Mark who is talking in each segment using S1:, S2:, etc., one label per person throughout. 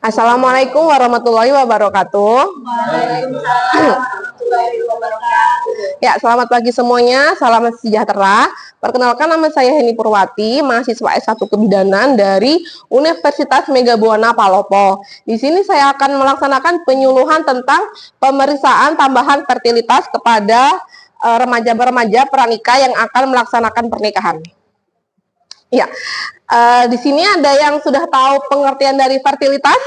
S1: Assalamualaikum warahmatullahi wabarakatuh. Ya, selamat pagi semuanya, salam sejahtera. Perkenalkan, nama saya Heni Purwati, mahasiswa S1 Kebidanan dari Universitas Megabuana Palopo. Di sini saya akan melaksanakan penyuluhan tentang pemeriksaan tambahan fertilitas kepada remaja-remaja pranikah yang akan melaksanakan pernikahan. Ya, di sini ada yang sudah tahu pengertian dari fertilitas?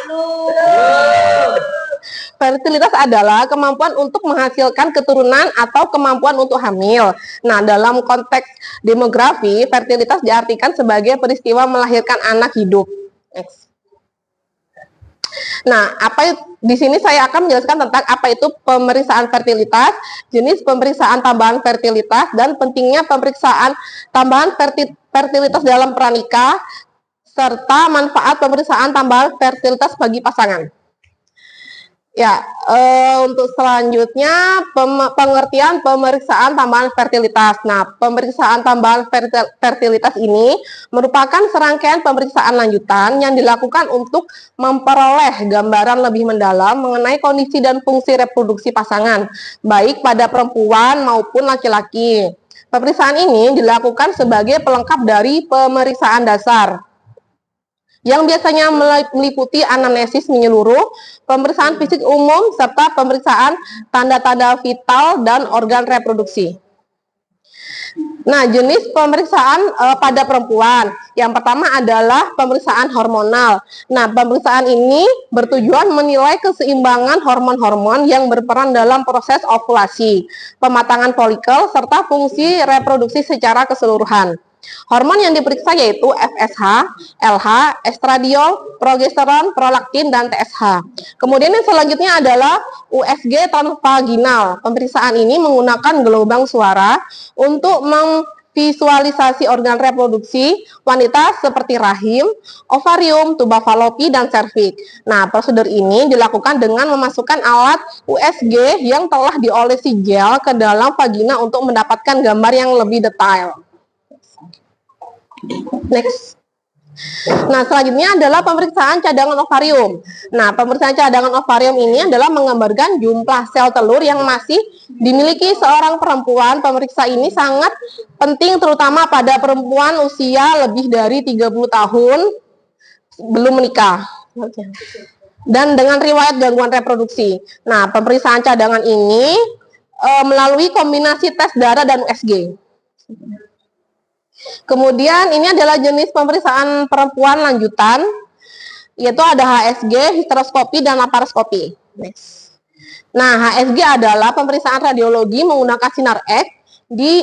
S1: Fertilitas adalah kemampuan untuk menghasilkan keturunan atau kemampuan untuk hamil. Nah, dalam konteks demografi, fertilitas diartikan sebagai peristiwa melahirkan anak hidup. Next. Nah, di sini saya akan menjelaskan tentang apa itu pemeriksaan fertilitas, jenis pemeriksaan tambahan fertilitas, dan pentingnya pemeriksaan tambahan fertilitas dalam pranikah, serta manfaat pemeriksaan tambahan fertilitas bagi pasangan. Ya, untuk selanjutnya pengertian pemeriksaan tambahan fertilitas. Nah, pemeriksaan tambahan fertilitas ini merupakan serangkaian pemeriksaan lanjutan yang dilakukan untuk memperoleh gambaran lebih mendalam mengenai kondisi dan fungsi reproduksi pasangan, baik pada perempuan maupun laki-laki. Pemeriksaan ini dilakukan sebagai pelengkap dari pemeriksaan dasar, yang biasanya meliputi anamnesis menyeluruh, pemeriksaan fisik umum, serta pemeriksaan tanda-tanda vital dan organ reproduksi. Nah, jenis pemeriksaan pada perempuan. Yang pertama adalah pemeriksaan hormonal. Nah, pemeriksaan ini bertujuan menilai keseimbangan hormon-hormon yang berperan dalam proses ovulasi, pematangan folikel, serta fungsi reproduksi secara keseluruhan. Hormon yang diperiksa yaitu FSH, LH, estradiol, progesteron, prolaktin, dan TSH. Kemudian yang selanjutnya adalah USG transvaginal. Pemeriksaan ini menggunakan gelombang suara untuk memvisualisasi organ reproduksi wanita seperti rahim, ovarium, tuba falopi, dan serviks. Nah, prosedur ini dilakukan dengan memasukkan alat USG yang telah diolesi gel ke dalam vagina untuk mendapatkan gambar yang lebih detail. Next. Nah, selanjutnya adalah pemeriksaan cadangan ovarium. Nah, pemeriksaan cadangan ovarium ini adalah menggambarkan jumlah sel telur yang masih dimiliki seorang perempuan. Pemeriksa ini sangat penting terutama pada perempuan usia lebih dari 30 tahun belum menikah dan dengan riwayat gangguan reproduksi. Nah, pemeriksaan cadangan ini melalui kombinasi tes darah dan USG. Kemudian ini adalah jenis pemeriksaan perempuan lanjutan, yaitu ada HSG, histeroskopi, dan laparoskopi. Next. Nah, HSG adalah pemeriksaan radiologi menggunakan sinar X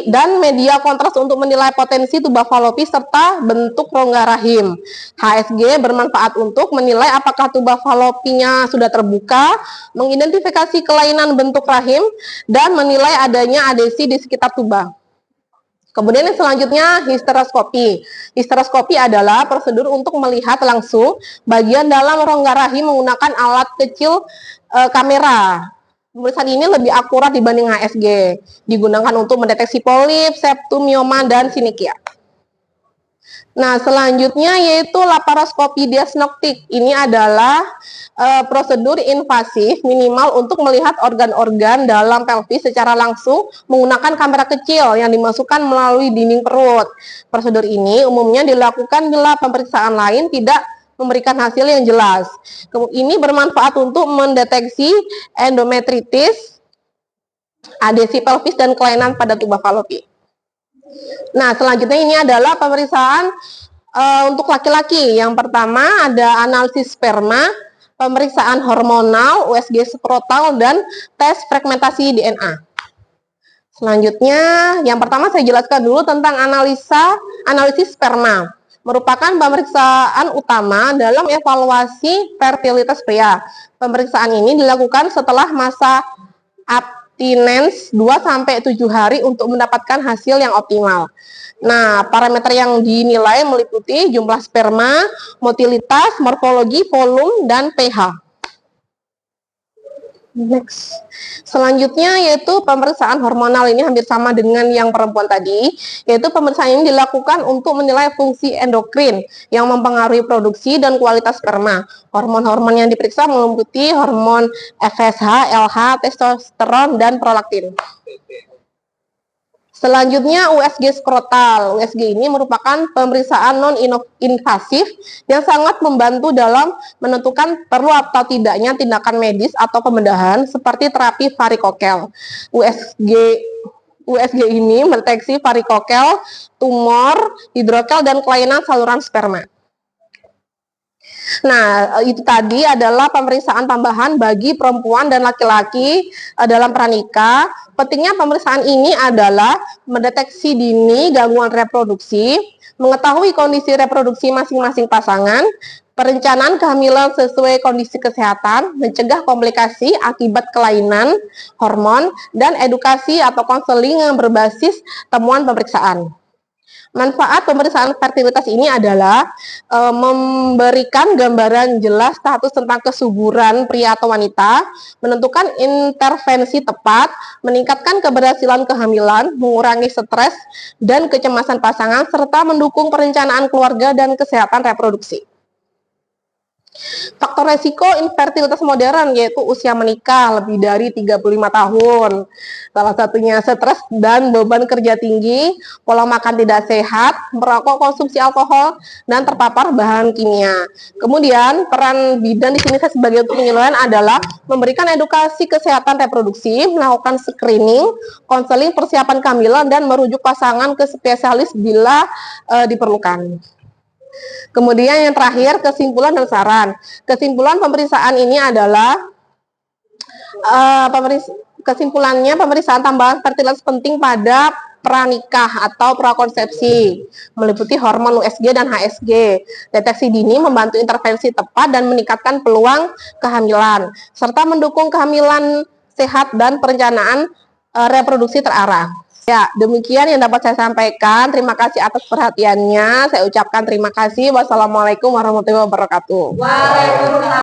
S1: dan media kontras untuk menilai potensi tuba falopi serta bentuk rongga rahim. HSG bermanfaat untuk menilai apakah tuba falopinya sudah terbuka, mengidentifikasi kelainan bentuk rahim, dan menilai adanya adesi di sekitar tuba. Kemudian yang selanjutnya histeroskopi. Histeroskopi adalah prosedur untuk melihat langsung bagian dalam rongga rahim menggunakan alat kecil kamera. Pemeriksaan ini lebih akurat dibanding HSG. Digunakan untuk mendeteksi polip, septum, mioma, dan sinekia. Nah, selanjutnya yaitu laparoskopi diagnostik. Ini adalah prosedur invasif minimal untuk melihat organ-organ dalam pelvis secara langsung menggunakan kamera kecil yang dimasukkan melalui dinding perut. Prosedur ini umumnya dilakukan bila pemeriksaan lain tidak memberikan hasil yang jelas. Ini bermanfaat untuk mendeteksi endometritis, adesi pelvis, dan kelainan pada tuba falopi. Nah, selanjutnya ini adalah pemeriksaan untuk laki-laki. Yang pertama ada analisis sperma, pemeriksaan hormonal, USG skrotal, dan tes fragmentasi DNA. Selanjutnya, yang pertama saya jelaskan dulu tentang analisis sperma. Merupakan pemeriksaan utama dalam evaluasi fertilitas pria. Pemeriksaan ini dilakukan setelah masa abstinens 2-7 hari untuk mendapatkan hasil yang optimal. Nah, parameter yang dinilai meliputi jumlah sperma, motilitas, morfologi, volume, dan pH. Next. Selanjutnya yaitu pemeriksaan hormonal, ini hampir sama dengan yang perempuan tadi, yaitu pemeriksaan ini dilakukan untuk menilai fungsi endokrin yang mempengaruhi produksi dan kualitas sperma. Hormon-hormon yang diperiksa meliputi hormon FSH, LH, testosteron, dan prolaktin. Selanjutnya USG skrotal. USG ini merupakan pemeriksaan non-invasif yang sangat membantu dalam menentukan perlu atau tidaknya tindakan medis atau pembedahan seperti terapi varikokel. USG ini mendeteksi varikokel, tumor, hidrokel, dan kelainan saluran sperma. Nah, itu tadi adalah pemeriksaan tambahan bagi perempuan dan laki-laki dalam pranikah. Pentingnya pemeriksaan ini adalah mendeteksi dini gangguan reproduksi, mengetahui kondisi reproduksi masing-masing pasangan, perencanaan kehamilan sesuai kondisi kesehatan, mencegah komplikasi akibat kelainan hormon, dan edukasi atau konseling yang berbasis temuan pemeriksaan. Manfaat pemeriksaan fertilitas ini adalah memberikan gambaran jelas status tentang kesuburan pria atau wanita, menentukan intervensi tepat, meningkatkan keberhasilan kehamilan, mengurangi stres dan kecemasan pasangan, serta mendukung perencanaan keluarga dan kesehatan reproduksi. Faktor resiko infertilitas modern yaitu usia menikah lebih dari 35 tahun. Salah satunya stres dan beban kerja tinggi, pola makan tidak sehat, merokok, konsumsi alkohol, dan terpapar bahan kimia. Kemudian peran bidan di sini saya sebagai untuk penilaian adalah memberikan edukasi kesehatan reproduksi, melakukan screening, konseling persiapan kehamilan, dan merujuk pasangan ke spesialis bila diperlukan. Kemudian yang terakhir, kesimpulan dan saran. Kesimpulan pemeriksaan ini adalah kesimpulannya pemeriksaan tambahan fertilitas penting pada pranikah atau prakonsepsi, meliputi hormon USG dan HSG. Deteksi dini membantu intervensi tepat dan meningkatkan peluang kehamilan, serta mendukung kehamilan sehat dan perencanaan reproduksi terarah. Ya, demikian yang dapat saya sampaikan. Terima kasih atas perhatiannya. Saya ucapkan terima kasih. Wassalamualaikum warahmatullahi wabarakatuh. Waalaikumsalam.